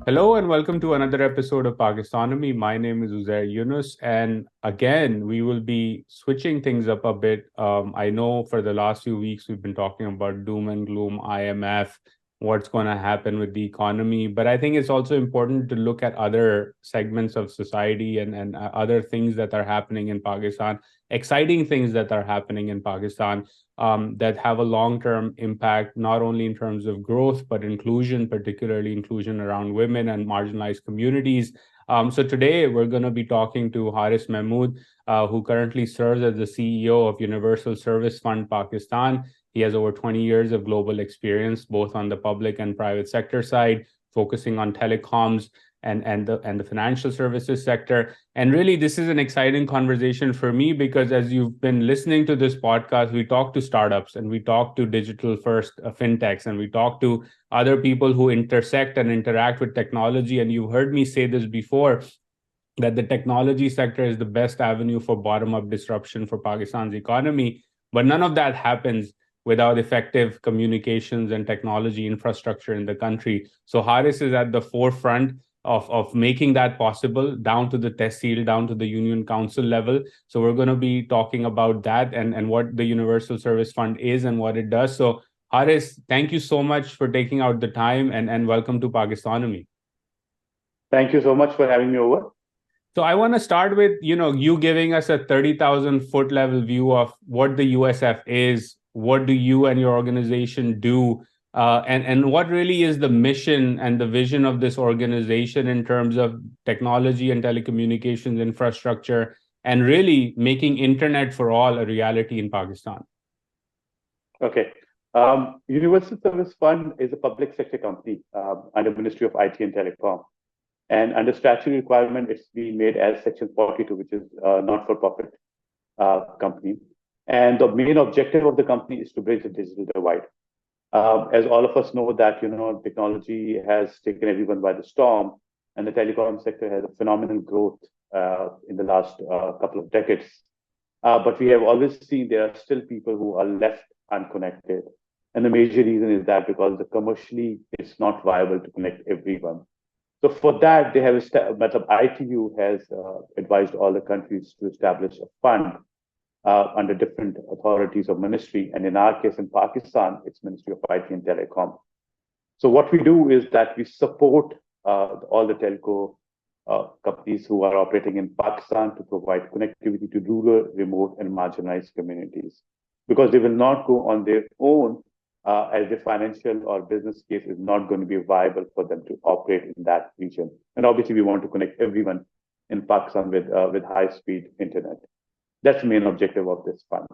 Hello and welcome to another episode of Pakistonomy. My name is Uzair Yunus, and again, we will be switching things up a bit. I know for the last few weeks we've been talking about doom and gloom, IMF, what's going to happen with the economy, but I think it's also important to look at other segments of society and other things that are happening in Pakistan, exciting things that are happening in Pakistan that have a long-term impact, not only in terms of growth, but inclusion, particularly inclusion around women and marginalized communities. So today we're going to be talking to Haaris Mahmood, who currently serves as the CEO of Universal Service Fund Pakistan. He has over 20 years of global experience, both on the public and private sector side, focusing on telecoms and the financial services sector. And really, this is an exciting conversation for me because as you've been listening to this podcast, we talk to startups and we talk to digital first fintechs and we talk to other people who intersect and interact with technology. And you've heard me say this before that the technology sector is the best avenue for bottom up disruption for Pakistan's economy. But none of that happens without effective communications and technology infrastructure in the country. So Haaris is at the forefront of making that possible down to the tehsil, down to the union council level. So we're going to be talking about that and what the Universal Service Fund is and what it does. So Haaris, thank you so much for taking out the time and welcome to Pakistonomy. Thank you so much for having me over. So I want to start with, you giving us a 30,000 foot level view of what the USF is, what do you and your organization do, and what really is the mission and the vision of this organization in terms of technology and telecommunications infrastructure, and really making internet for all a reality in Pakistan. Okay. Universal Service Fund is a public sector company under Ministry of IT and Telecom. And under statutory requirement, it's being made as Section 42, which is not-for-profit company. And the main objective of the company is to bridge the digital divide. As all of us know that, technology has taken everyone by the storm, and the telecom sector has a phenomenal growth in the last couple of decades. But we have always seen there are still people who are left unconnected. And the major reason is that because the commercially it's not viable to connect everyone. So for that, they have ITU has advised all the countries to establish a fund under different authorities or ministry. And in our case, in Pakistan, it's Ministry of IT and Telecom. So what we do is that we support all the telco companies who are operating in Pakistan to provide connectivity to rural, remote, and marginalized communities, because they will not go on their own as the financial or business case is not going to be viable for them to operate in that region. And obviously, we want to connect everyone in Pakistan with high-speed internet. That's the main objective of this fund.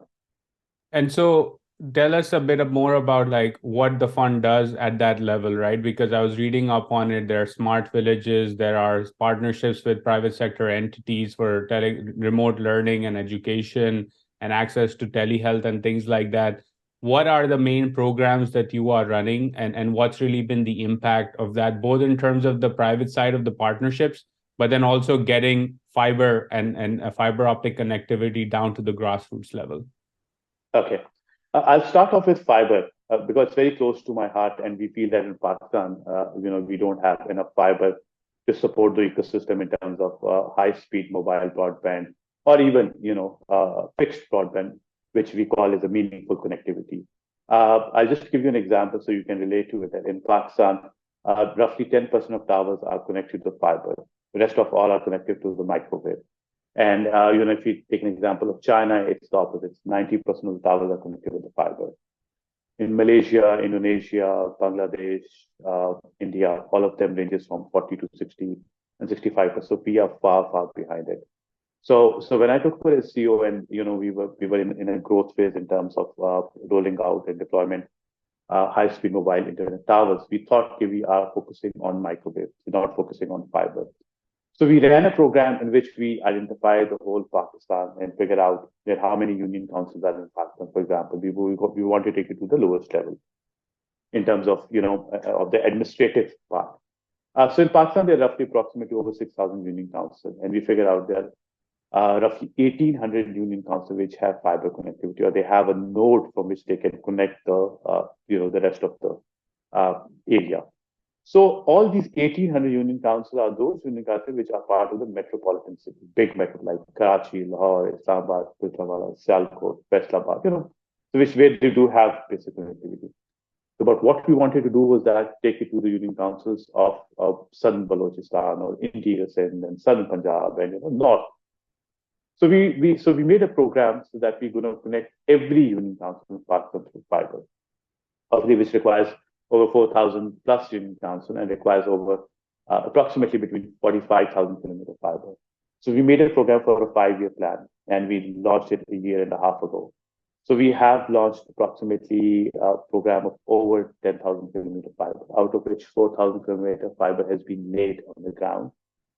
And so tell us a bit more about like what the fund does at that level, right? Because I was reading up on it. There are smart villages, there are partnerships with private sector entities for remote learning and education and access to telehealth and things like that. What are the main programs that you are running and what's really been the impact of that, both in terms of the private side of the partnerships, but then also getting fiber and a fiber optic connectivity down to the grassroots level? Okay. I'll start off with fiber because it's very close to my heart, and we feel that in Pakistan, we don't have enough fiber to support the ecosystem in terms of high-speed mobile broadband or even, fixed broadband, which we call as a meaningful connectivity. I'll just give you an example so you can relate to it. That in Pakistan, roughly 10% of towers are connected to fiber. The rest of all are connected to the microwave. And if you take an example of China, it's the opposite. 90% of the towers are connected with the fiber. In Malaysia, Indonesia, Bangladesh, India, all of them ranges from 40 to 60 and 65%. So we are far, far behind it. So when I took over as CEO, and we were in a growth phase in terms of rolling out and deployment high-speed mobile internet towers, we thought, okay, we are focusing on microwave, we're not focusing on fiber. So we ran a program in which we identified the whole Pakistan and figured out that how many union councils are in Pakistan. For example, we want to take it to the lowest level in terms of of the administrative part. So in Pakistan, there are roughly approximately over 6,000 union councils, and we figured out there are roughly 1,800 union councils which have fiber connectivity, or they have a node from which they can connect the the rest of the area. So all these 1,800 union councils are those union councils which are part of the metropolitan city, big metro like Karachi, Lahore, Islamabad, Gujranwala, Sialkot, Faisalabad, so which where they do have basic connectivity. So, but what we wanted to do was that take it to the union councils of southern Balochistan or interior Sindh and southern Punjab and north. So we made a program so that we're going to connect every union council in Pakistan through fiber, obviously which requires over 4,000 plus union council and requires over approximately between 45,000 kilometer fiber. So we made a program for a 5-year plan and we launched it a year and a half ago. So we have launched approximately a program of over 10,000 kilometer fiber, out of which 4,000 kilometer fiber has been laid on the ground,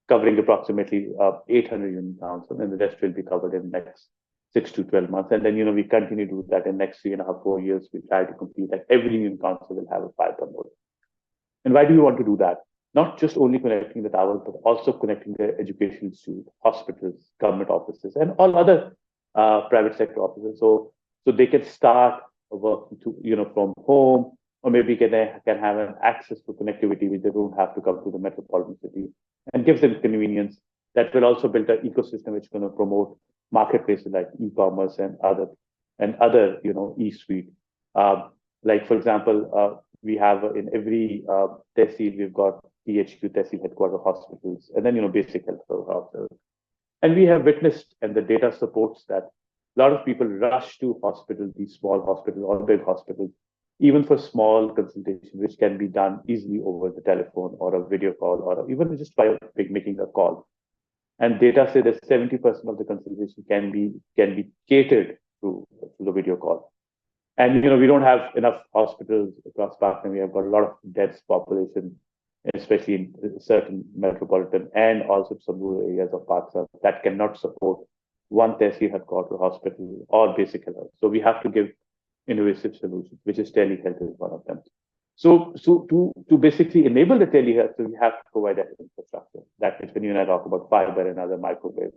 covering approximately 800 union council, and the rest will be covered in the next 6 to 12 months. And then, we continue to do that in the next 3.5, 4 years. We try to complete that every union council will have a fiber node. And why do we want to do that? Not just only connecting the towers, but also connecting the education institute, hospitals, government offices, and all other private sector offices. So they can start working from home, or maybe can have an access to connectivity which they don't have to come to the metropolitan city, and gives them convenience. That will also build an ecosystem which is going to promote marketplaces like e-commerce and other e-suite. Like for example, we have in every tehsil we've got THQ, tehsil headquarter hospitals, and then basic health hospitals. And we have witnessed, and the data supports that a lot of people rush to hospitals, these small hospitals or big hospitals, even for small consultation, which can be done easily over the telephone or a video call, or even just by making a call. And data say that 70% of the consultation can be catered through the video call. And we don't have enough hospitals across Pakistan. We have got a lot of dense population, especially in certain metropolitan and also some rural areas of Pakistan that cannot support one tehsil headquarter hospital or basic health. So we have to give innovative solutions, which is telehealth is one of them. So to basically enable the telehealth, so we have to provide that infrastructure. That is when you and I talk about fiber and other microwave.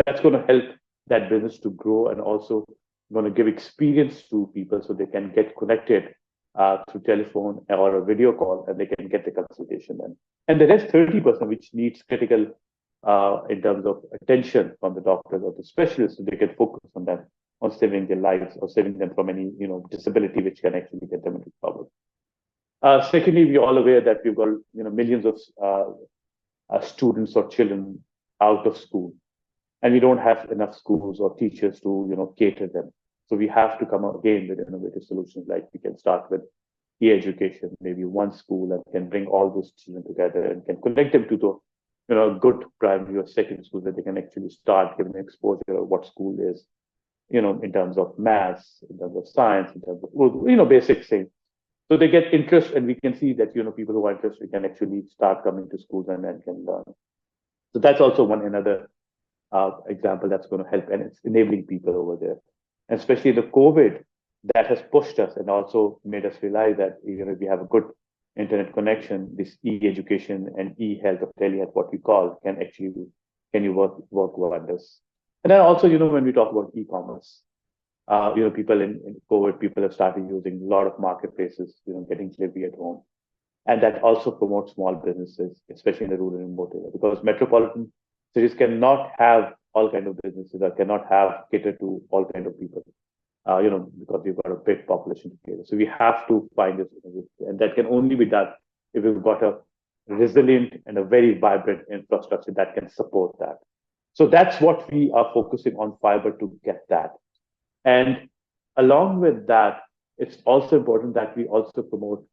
That's going to help that business to grow, and also going to give experience to people so they can get connected through telephone or a video call, and they can get the consultation then. And the rest 30%, which needs critical in terms of attention from the doctors or the specialists, so they can focus on them, on saving their lives or saving them from any disability which can actually get them into trouble. Secondly, we're all aware that we've got millions of students or children out of school, and we don't have enough schools or teachers to cater them. So we have to come again with innovative solutions, like we can start with e-education, maybe one school that can bring all those children together and can connect them to the good primary or secondary school, that they can actually start giving exposure of what school is, in terms of maths, in terms of science, in terms of basic things. So they get interest, and we can see that people who are interested, we can actually start coming to schools and then can learn. So that's also another example that's going to help, and it's enabling people over there. And especially the COVID, that has pushed us and also made us realize that if we have a good internet connection, this e-education and e-health or telehealth, what we call, can work wonders. And then also, when we talk about e-commerce, people in COVID, people have started using a lot of marketplaces, getting delivery at home. And that also promotes small businesses, especially in the rural and remote area, because metropolitan cities cannot have all kinds of businesses or cannot cater to all kinds of people, because we've got a big population to cater. So we have to find this, and that can only be done if we've got a resilient and a very vibrant infrastructure that can support that. So that's what we are focusing on fiber to get that. And along with that, it's also important that we also promote,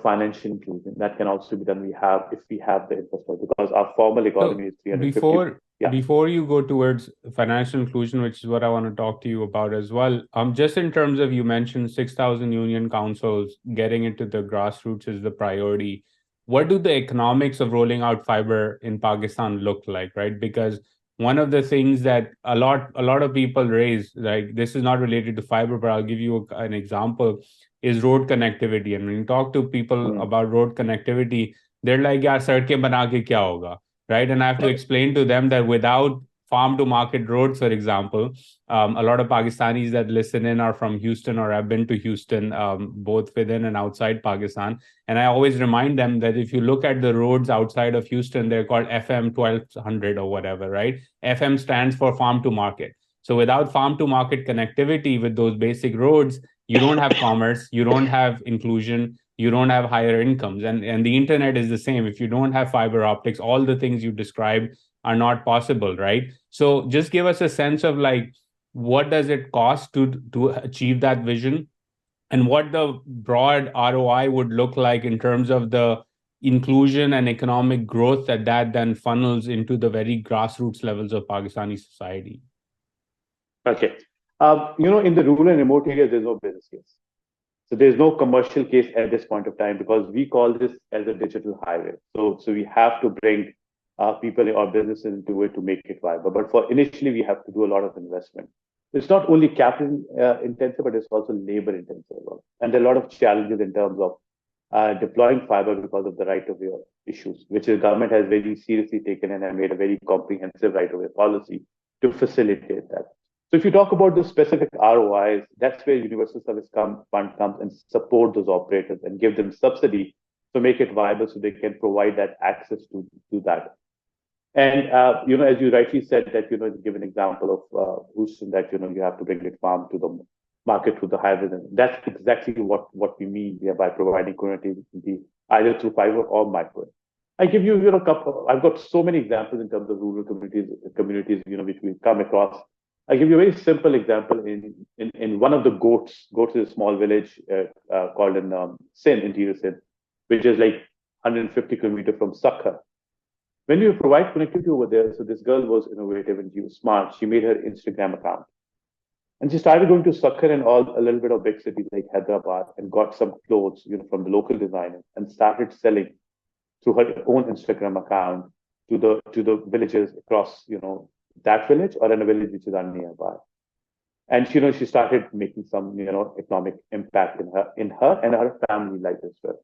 financial inclusion. That can also be done. If we have the infrastructure, because our formal economy is 350. Before you go towards financial inclusion, which is what I want to talk to you about as well, just in terms of, you mentioned 6,000 union councils, getting into the grassroots is the priority. What do the economics of rolling out fiber in Pakistan look like, right? Because one of the things that a lot of people raise, like, this is not related to fiber, but I'll give you an example, is road connectivity. And when you talk to people about road connectivity, they're like, "Yeah, sadke bana ke kya hoga?" Right? And I have to explain to them that without farm to market roads, for example. A lot of Pakistanis that listen in are from Houston or have been to Houston, both within and outside Pakistan. And I always remind them that if you look at the roads outside of Houston, they're called FM 1200 or whatever, right? FM stands for farm to market. So without farm to market connectivity with those basic roads, you don't have commerce, you don't have inclusion, you don't have higher incomes. And the internet is the same. If you don't have fiber optics, all the things you described are not possible, right? So just give us a sense of like, what does it cost to achieve that vision, and what the broad ROI would look like in terms of the inclusion and economic growth that then funnels into the very grassroots levels of Pakistani society. Okay. In the rural and remote areas, there's no business case. So there's no commercial case at this point of time because we call this as a digital highway. So we have to bring people or businesses into it to make it viable. But for initially, we have to do a lot of investment. It's not only capital intensive, but it's also labor intensive as well. And there are a lot of challenges in terms of deploying fiber because of the right-of-way issues, which the government has very seriously taken and made a very comprehensive right-of-way policy to facilitate that. So if you talk about the specific ROIs, that's where Universal Service Fund comes and support those operators and give them subsidy to make it viable so they can provide that access to that. And, as you rightly said that, give an example of Houston that, you have to bring it farm to the market through the highways. And that's exactly what we mean here by providing connectivity either through fiber or microwave. I give you, a couple, I've got so many examples in terms of rural communities, which we've come across. I give you a very simple example in one of the Goats. Goats is a small village called in Sindh, interior Sindh, which is like 150 kilometers from Sakhar. When we provide connectivity over there, so this girl was innovative and she was smart. She made her Instagram account. And she started going to Sakhar and a little bit of big cities like Hyderabad and got some clothes, from the local designers and started selling through her own Instagram account to the villages across, that village or in a village which is nearby. And she started making some, economic impact in her and her family life as well.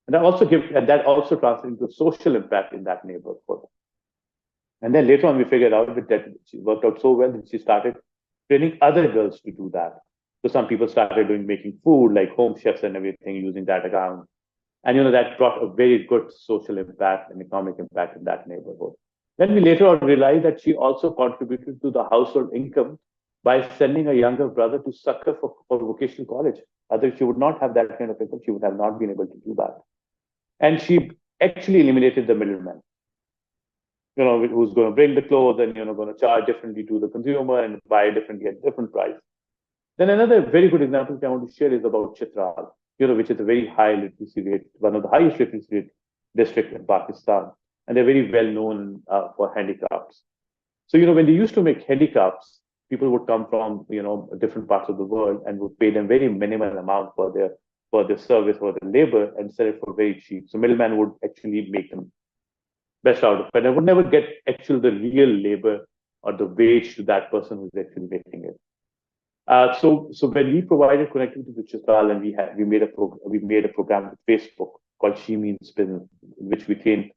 And that also translates into social impact in that neighborhood. And then later on, we figured out that she worked out so well that she started training other girls to do that. So some people started making food like home chefs and everything using that account. And that brought a very good social impact and economic impact in that neighborhood. Then we later on realized that she also contributed to the household income by sending a younger brother to Sakhar for vocational college. Otherwise, she would not have that kind of income. She would have not been able to do that. And she actually eliminated the middleman, who's going to bring the clothes and, going to charge differently to the consumer and buy differently at different price. Then another very good example I want to share is about Chitral, which is a very high literacy rate, one of the highest literacy rate district in Pakistan. And they're very well known for handicrafts. So, when they used to make handicrafts, people would come from, different parts of the world and would pay them very minimal amount for their service or their labor and sell it for very cheap. So middleman would actually make them best out of it. And would never get actually the real labor or the wage to that person who's actually making it. So when we provided connectivity to Chitral and we made a program with Facebook called She Means Business, which we trained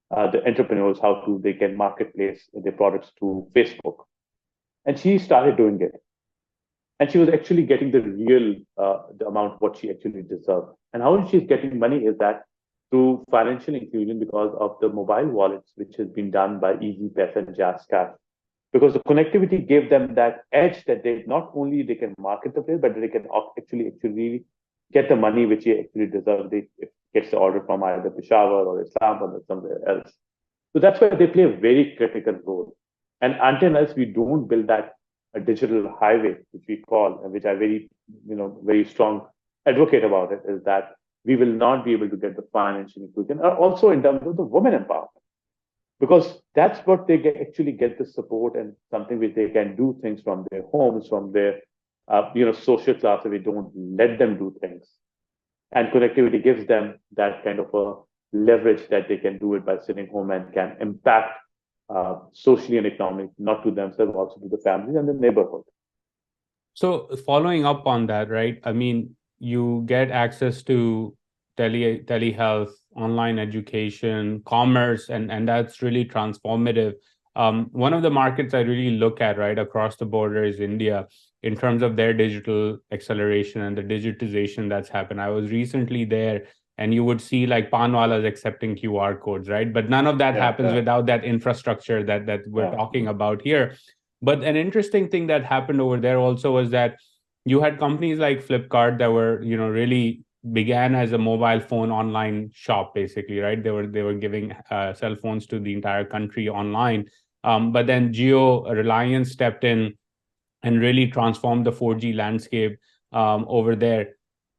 the entrepreneurs how they can marketplace their products through Facebook. And she started doing it. And she was actually getting the real the amount what she actually deserved. And how she's getting money is that through financial inclusion because of the mobile wallets, which has been done by Easy Paisa and JazzCash. Because the connectivity gave them that edge that they not only they can market the place, but they can actually get the money which they actually deserve. They gets the order from either Peshawar or Islam or somewhere else. So that's why they play a very critical role. And until we don't build that a digital highway, which we call, and which I very strong advocate about it, is that we will not be able to get the financial inclusion, also in terms of the women empowerment. Because that's what they actually get the support and something which they can do things from their homes, from their social class, if we don't let them do things. And connectivity gives them that kind of a leverage that they can do it by sitting home and can impact socially and economically, not to themselves, also to the families and the neighborhood. So following up on that, right? I mean, you get access to telehealth, online education, commerce, and that's really transformative. One of the markets I really look at right across the border is India in terms of their digital acceleration and the digitization that's happened. I was recently there, and you would see like panwalas accepting QR codes, right? But none of that happens without that infrastructure that we're talking about here. But an interesting thing that happened over there also was that you had companies like Flipkart that were, really began as a mobile phone online shop, basically, right? They were giving cell phones to the entire country online. But then Geo Reliance stepped in and really transformed the 4G landscape over there.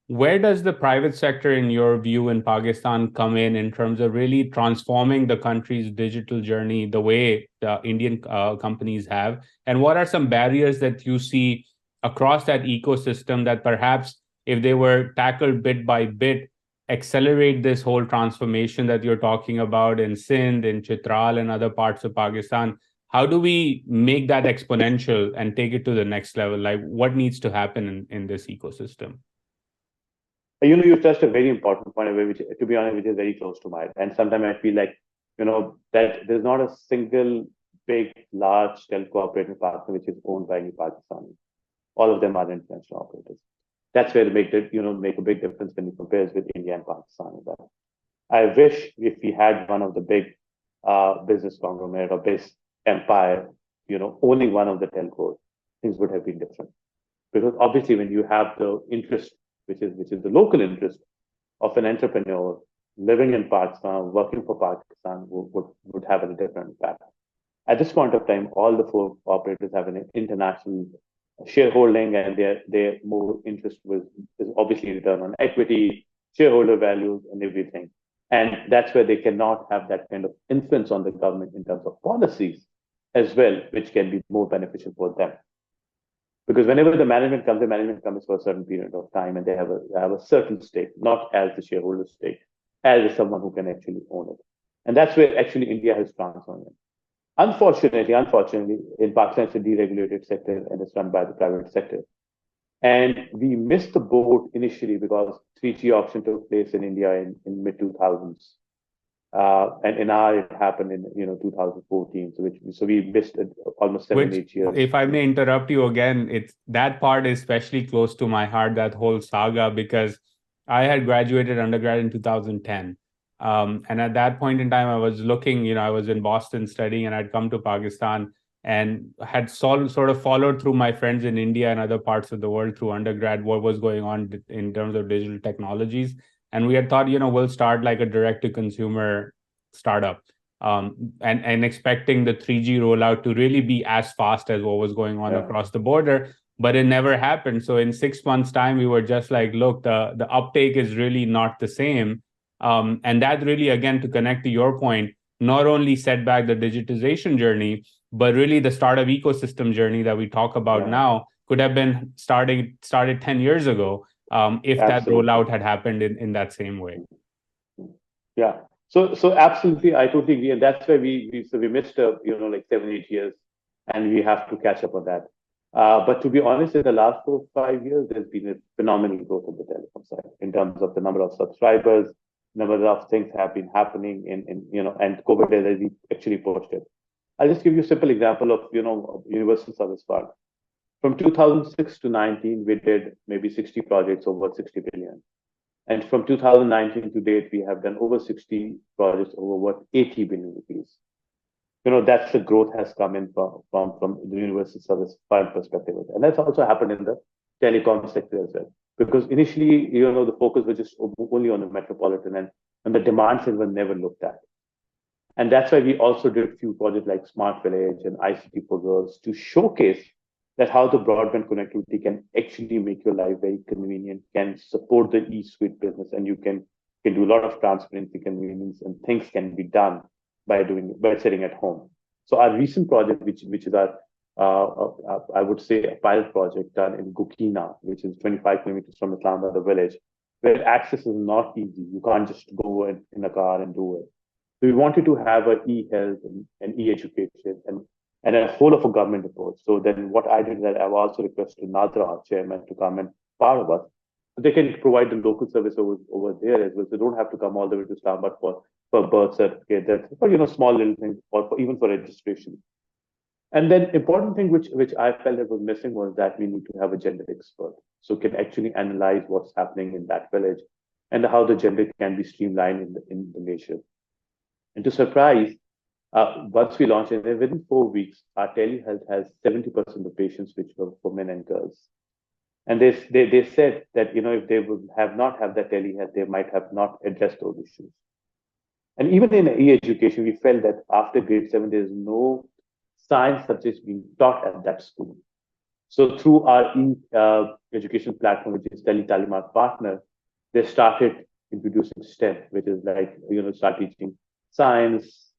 Where does the private sector, in your view, in Pakistan come in terms of really transforming the country's digital journey the way the Indian companies have? And what are some barriers that you see across that ecosystem that perhaps, if they were tackled bit by bit, accelerate this whole transformation that you're talking about in Sindh, in Chitral, and other parts of Pakistan? How do we make that exponential and take it to the next level? Like, what needs to happen in this ecosystem? You touched a very important point, which, to be honest, which is very close to mine. And sometimes I feel like, that there's not a single big, large telco operator partner which is owned by any Pakistani. All of them are international operators. That's where they make a big difference when you compare with India and Pakistan. I wish if we had one of the big business conglomerate or big empire, owning one of the telcos, things would have been different. Because obviously, when you have the interest, which is the local interest of an entrepreneur living in Pakistan, working for Pakistan, would have a different impact. At this point of time, all the four operators have an international shareholding, and their more interest is obviously return on equity, shareholder values, and everything. And that's where they cannot have that kind of influence on the government in terms of policies as well, which can be more beneficial for them. Because whenever the management comes for a certain period of time, and they have a certain stake, not as the shareholder stake, as someone who can actually own it. And that's where actually India has transformed it. Unfortunately, in Pakistan, it's a deregulated sector and it's run by the private sector. And we missed the boat initially because 3G auction took place in India in mid 2000s. And in our, it happened in 2014. So we missed it almost 7-8 years. If I may interrupt you again, it's that part is especially close to my heart, that whole saga, because I had graduated undergrad in 2010. And at that point in time, I was looking, I was in Boston studying, and I'd come to Pakistan and had sort of followed through my friends in India and other parts of the world through undergrad what was going on in terms of digital technologies. And we had thought, we'll start like a direct to consumer startup, and expecting the 3G rollout to really be as fast as what was going on across the border. But it never happened. So in 6 months' time, we were just like, look, the uptake is really not the same. And that really, again, to connect to your point, not only set back the digitization journey, but really the startup ecosystem journey that we talk about now could have been started 10 years ago, if that rollout had happened in that same way. Yeah. So absolutely, I totally agree, and that's why we missed like 7-8 years, and we have to catch up on that. But to be honest, in the last 4 or 5 years, there's been a phenomenal growth on the telecom side in terms of the number of subscribers, number of things have been happening and COVID has actually pushed it. I'll just give you a simple example of universal service fund. From 2006 to 19, we did maybe 60 projects over 60 billion. And from 2019 to date, we have done over 60 projects over what 80 billion rupees. That's the growth has come in from the universal service fund perspective. And that's also happened in the telecom sector as well. Because initially, the focus was just only on the metropolitan, and the demands were never looked at. And that's why we also did a few projects like Smart Village and ICT for Girls to showcase that how the broadband connectivity can actually make your life very convenient, can support the e-suite business, and you can do a lot of transparency, convenience, and things can be done by sitting at home. So our recent project, which is our I would say a pilot project done in Gukina, which is 25 kilometers from Islamabad, the village, where access is not easy. You can't just go in a car and do it. So we wanted to have an e-health and e-education and a whole of a government approach. So then what I did is that I also requested Nadra, our chairman, to come and part of us. they can provide the local service over there as well. So they don't have to come all the way to Islamabad for birth certificate, that for small little things, or even for registration. And then important thing which I felt that was missing was that we need to have a gender expert, so can actually analyze what's happening in that village and how the gender can be streamlined in the nation. And to surprise, once we launched it, within 4 weeks, our telehealth has 70% of patients which were for men and girls. And they said that if they would have not have that telehealth, they might have not addressed those issues. And even in e-education, we felt that after grade 7, there is no science subjects being taught at that school. So through our education platform, which is Talimat Partner, they started introducing STEM, which is like, start teaching science,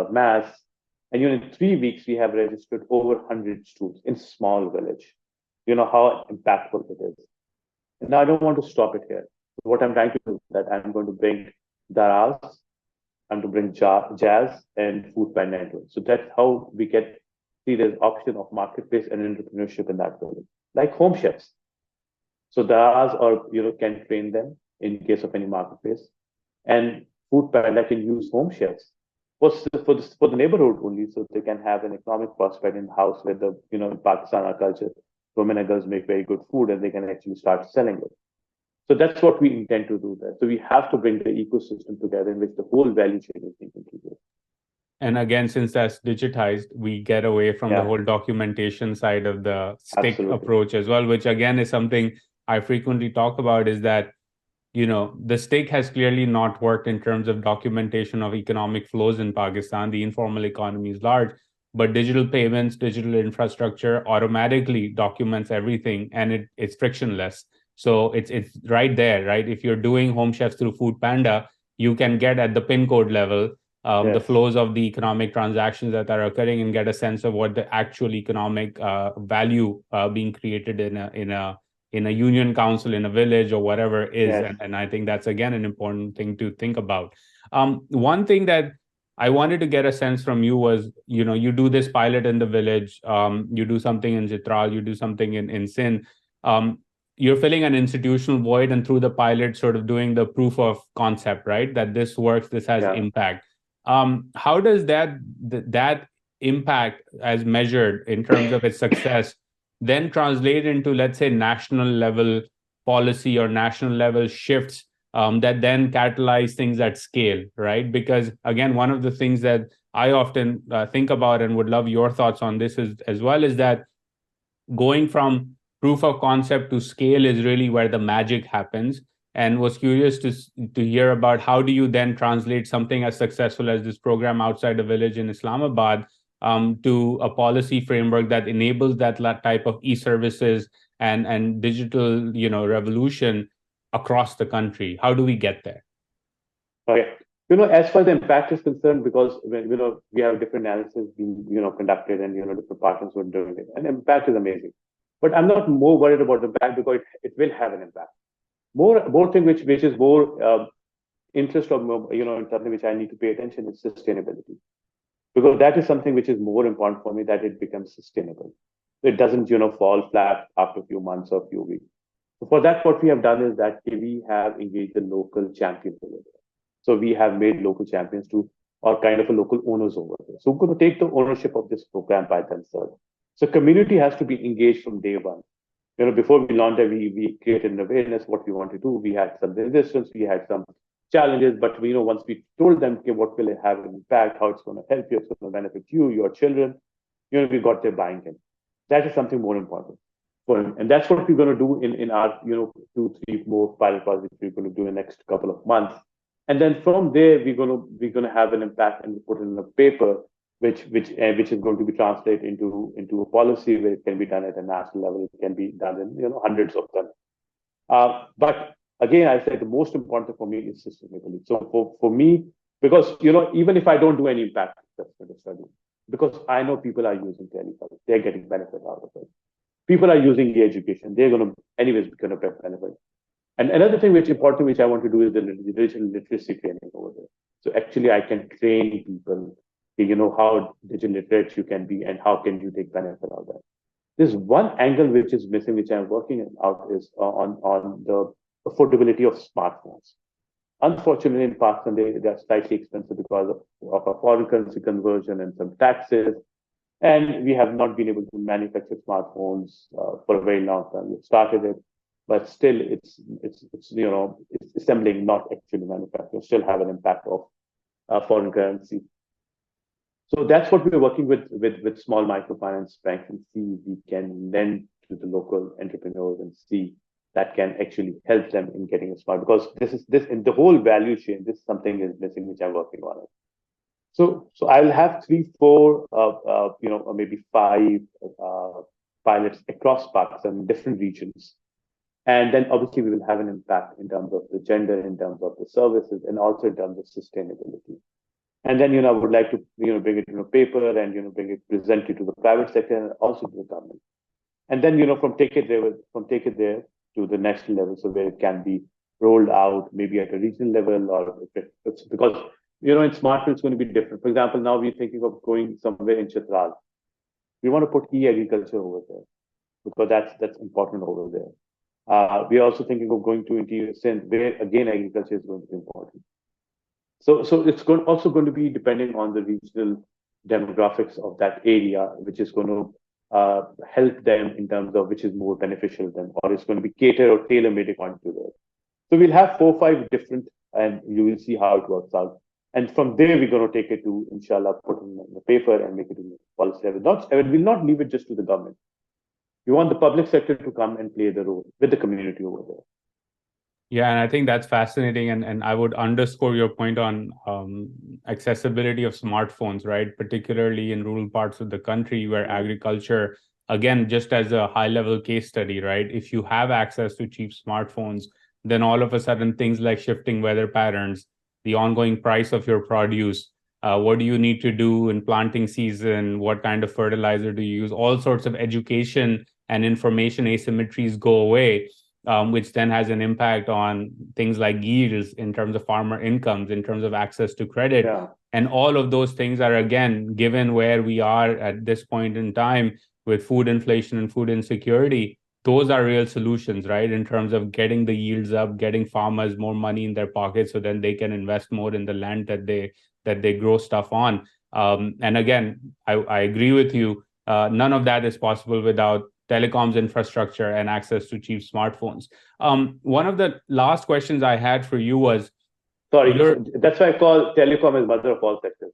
maths. And in 3 weeks, we have registered over 100 students in small village. How impactful it is. And now I don't want to stop it here. What I'm trying to do is that I'm going to bring Daraz, I'm to bring jazz and food by network. So that's how we see there's option of marketplace and entrepreneurship in that village, like home chefs. So Daraz or can train them in case of any marketplace, and food panda can use home chefs for the neighborhood only, so they can have an economic prospect in house where in Pakistan our culture, women and girls make very good food and they can actually start selling it. So that's what we intend to do there. So we have to bring the ecosystem together in which the whole value chain is being integrated. And again, since that's digitized, we get away from the whole documentation side of the stick approach as well, which again is something I frequently talk about, is that, the stick has clearly not worked in terms of documentation of economic flows in Pakistan. The informal economy is large, but digital payments, digital infrastructure automatically documents everything, and it's frictionless. So it's right there, right? If you're doing home chefs through Food Panda, you can get at the PIN code level the flows of the economic transactions that are occurring and get a sense of what the actual economic value being created in a union council, in a village, or whatever is. And I think that's, again, an important thing to think about. One thing that I wanted to get a sense from you was, you do this pilot in the village, you do something in Chitral, you do something in Sindh. You're filling an institutional void, and through the pilot, sort of doing the proof of concept, right? That this works, this has impact. How does that impact, as measured in terms of its success, then translate into, let's say, national level policy or national level shifts that then catalyze things at scale, right? Because again, one of the things that I often think about, and would love your thoughts on this as well, is that going from proof of concept to scale is really where the magic happens. And was curious to hear about how do you then translate something as successful as this program outside a village in Islamabad to a policy framework that enables that type of e-services and digital revolution across the country. How do we get there? Okay. As far as the impact is concerned, because we have different analysis being conducted, and different partners who are doing it, and the impact is amazing. But I'm not more worried about the impact, because it will have an impact. More thing which is more interest of and something which I need to pay attention is sustainability, because that is something which is more important for me, that it becomes sustainable. It doesn't fall flat after a few months or a few weeks. So for that, what we have done is that we have engaged the local champions over there. So we have made local champions or kind of a local owners over there. So we're going to take the ownership of this program by themselves. So community has to be engaged from day one. Before we launched it, we created an awareness what we want to do. We had some resistance, we had some challenges, but once we told them, okay, what will it have an impact, how it's going to help you, it's going to benefit you, your children, we got their buying in. That is something more important for him. And that's what we're going to do in our 2, 3 more pilot projects we're going to do in the next couple of months. And then from there, we're going to have an impact and put it in a paper which is going to be translated into a policy where it can be done at a national level. It can be done in hundreds of them. But again, I said the most important thing for me is sustainability. So for me, because even if I don't do any impact assessment study, because I know people are using telehealth, they're getting benefit out of it. People are using e-education, they're going to anyways going to benefit. And another thing which important, which I want to do, is the digital literacy training over there. So actually, I can train people, how digital literate you can be and how can you take benefit out of that. There's one angle which is missing, which I'm working out, is on the affordability of smartphones. Unfortunately, in Pakistan, they are slightly expensive because of a foreign currency conversion and some taxes. And we have not been able to manufacture smartphones for a very long time. We started it, but still, it's assembling, not actually manufacturing. Still have an impact of foreign currency. So that's what we're working with small microfinance banks and see we can lend to the local entrepreneurs and see that can actually help them in getting a smart, because this in the whole value chain, this something is missing which I'm working on it. So I'll have three, four, or maybe five pilots across Pakistan, different regions, and then obviously we will have an impact in terms of the gender, in terms of the services, and also in terms of sustainability. And then, I would like to, bring it in a paper and, bring it, present it to the private sector and also to the government. And then, from take it there to the national level, so where it can be rolled out, maybe at a regional level, or it's because, in smartphone, it's going to be different. For example, now we're thinking of going somewhere in Chitral. We want to put e-agriculture over there because that's important over there. We are also thinking of going to interior Sindh, where again agriculture is going to be important. So it's also going to be depending on the regional demographics of that area, which is going to help them in terms of which is more beneficial to them, or it's going to be catered or tailor-made according to that. So we'll have 4 or 5 different, and you will see how it works out. And from there, we're going to take it to, inshallah, put it in the paper and make it in the policy level. We'll not leave it just to the government. We want the public sector to come and play the role with the community over there. Yeah, and I think that's fascinating. And I would underscore your point on accessibility of smartphones, right? Particularly in rural parts of the country where agriculture, again, just as a high-level case study, right? If you have access to cheap smartphones, then all of a sudden things like shifting weather patterns, the ongoing price of your produce, what do you need to do in planting season, what kind of fertilizer do you use, all sorts of education and information asymmetries go away. Which then has an impact on things like yields in terms of farmer incomes, in terms of access to credit. Yeah. And all of those things are, again, given where we are at this point in time with food inflation and food insecurity, those are real solutions, right? In terms of getting the yields up, getting farmers more money in their pockets so then they can invest more in the land that they grow stuff on. And again, I agree with you. None of that is possible without telecoms infrastructure and access to cheap smartphones. One of the last questions I had for you was... Sorry, that's why I call telecom as mother of all sectors.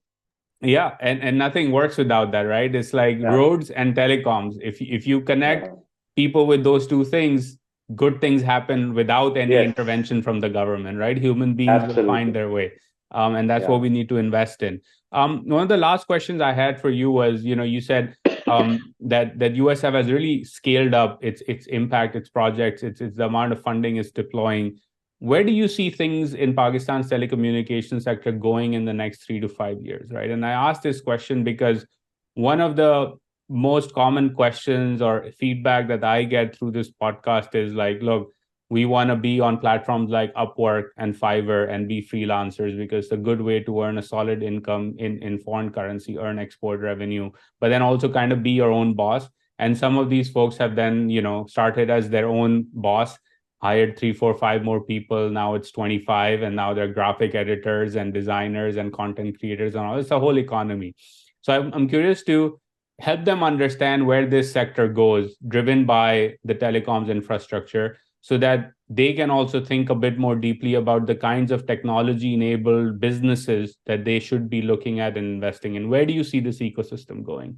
Yeah, and nothing works without that, right? It's like roads and telecoms. If you connect people with those two things, good things happen without any intervention from the government, right? Human beings will find their way. And that's what we need to invest in. One of the last questions I had for you was, you said that USF has really scaled up its impact, its projects, its the amount of funding it's deploying. Where do you see things in Pakistan's telecommunications sector going in the next 3 to 5 years, right? And I asked this question because one of the most common questions or feedback that I get through this podcast is like, look, we want to be on platforms like Upwork and Fiverr and be freelancers because it's a good way to earn a solid income in foreign currency, earn export revenue, but then also kind of be your own boss. And some of these folks have then, started as their own boss, hired 3, 4, 5 more people. Now it's 25, and now they're graphic editors and designers and content creators and all. It's a whole economy. So I'm curious to help them understand where this sector goes, driven by the telecoms infrastructure, so that they can also think a bit more deeply about the kinds of technology-enabled businesses that they should be looking at and investing in. Where do you see this ecosystem going?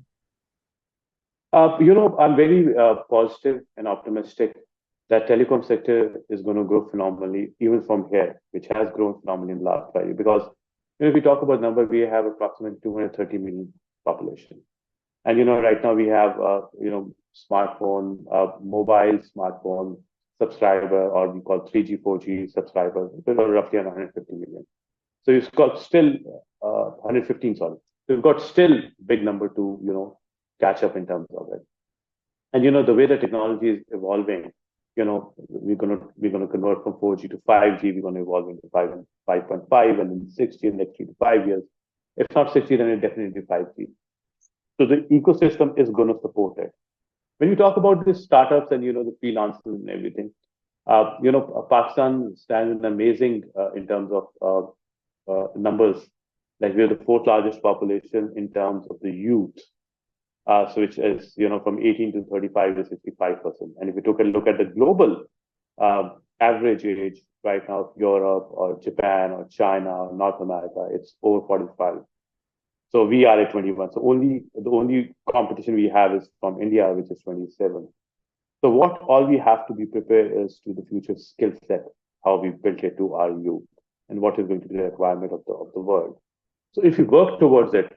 I'm very positive and optimistic that telecom sector is going to grow phenomenally, even from here, which has grown phenomenally in the last 5 years. Because if we talk about number, we have approximately 230 million population, and right now we have smartphone, mobile smartphone subscriber, or we call 3G, 4G subscribers, roughly 150 million. So you've got still 115, sorry. So you've got still big number to catch up in terms of it. And the way the technology is evolving, we're gonna convert from 4G to 5G. We're gonna evolve into 5.5, and then 6G in the next 3 to 5 years. If not 6G, then it definitely 5G. So the ecosystem is going to support it. When you talk about the startups and the freelancers and everything, Pakistan stands in amazing in terms of numbers. Like we're the fourth largest population in terms of the youth, so which is from 18 to 35 to 65%. And if you took a look at the global average age right now of Europe or Japan or China or North America, it's over 45. So we are at 21. So the only competition we have is from India, which is 27. So what all we have to be prepared is to the future skill set, how we built it to our youth, and what is going to be the requirement of the world. So if we work towards it,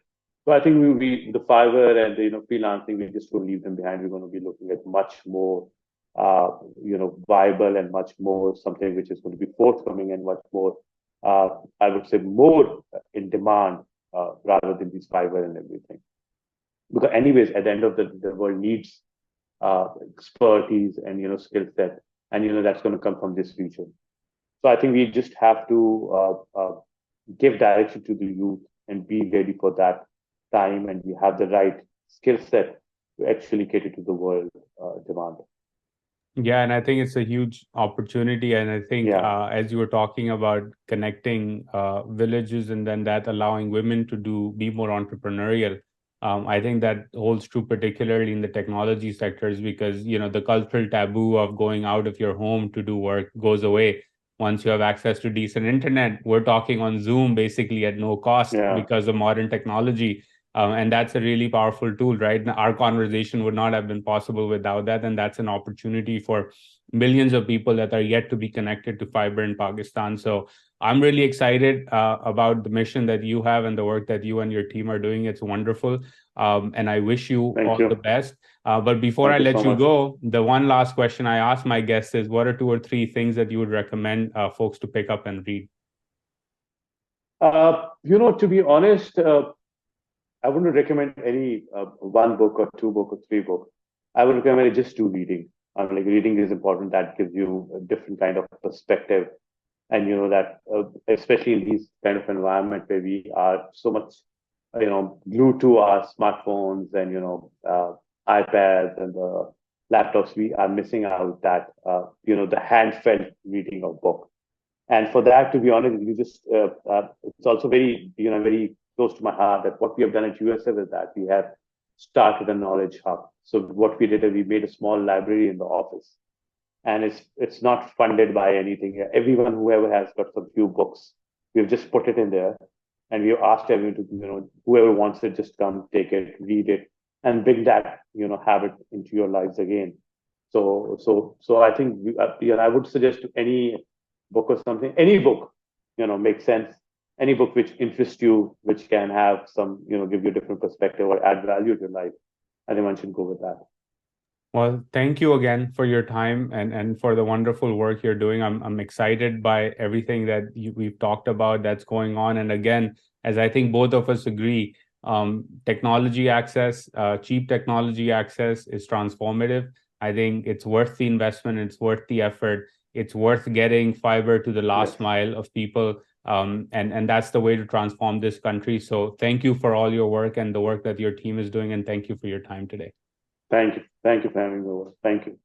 so I think the fiber and the freelancing, we just will leave them behind. We're going to be looking at much more viable and much more something which is going to be forthcoming and much more I would say more in demand rather than these fiber and everything. Because anyways, at the end of the world needs expertise and skill set, and that's going to come from this future. So I think we just have to give direction to the youth and be ready for that time, and we have the right skill set to actually cater to the world demand. Yeah, and I think it's a huge opportunity. And I think as you were talking about connecting villages and then that allowing women to be more entrepreneurial, I think that holds true particularly in the technology sectors because, the cultural taboo of going out of your home to do work goes away once you have access to decent internet. We're talking on Zoom basically at no cost because of modern technology. And that's a really powerful tool, right? Our conversation would not have been possible without that. And that's an opportunity for millions of people that are yet to be connected to fiber in Pakistan. So I'm really excited about the mission that you have and the work that you and your team are doing. It's wonderful. And I wish you all the best. But before I let you go, the one last question I ask my guests is, what are 2 or 3 things that you would recommend folks to pick up and read? To be honest, I wouldn't recommend any one book or 2 book or 3 book. I would recommend just do reading. I mean, like reading is important. That gives you a different kind of perspective, and that especially in these kind of environment where we are so much, glued to our smartphones and iPads and the laptops, we are missing out that the handfelt reading of book. And for that, to be honest, it's also very close to my heart that what we have done at USF is that we have started a knowledge hub. So what we did is we made a small library in the office, and it's not funded by anything. Everyone, whoever has got some few books, we've just put it in there, and we've asked everyone to whoever wants it, just come take it, read it, and bring that habit into your lives again. So I think I would suggest to any book or something, any book, makes sense. Any book which interests you, which can have some, give you a different perspective or add value to your life, I think one should go with that. Well, thank you again for your time and for the wonderful work you're doing. I'm excited by everything that we've talked about that's going on. And again, as I think both of us agree, technology access, cheap technology access is transformative. I think it's worth the investment. It's worth the effort. It's worth getting fiber to the last mile of people. And that's the way to transform this country. So thank you for all your work and the work that your team is doing. And thank you for your time today. Thank you. Thank you for having me over. Thank you.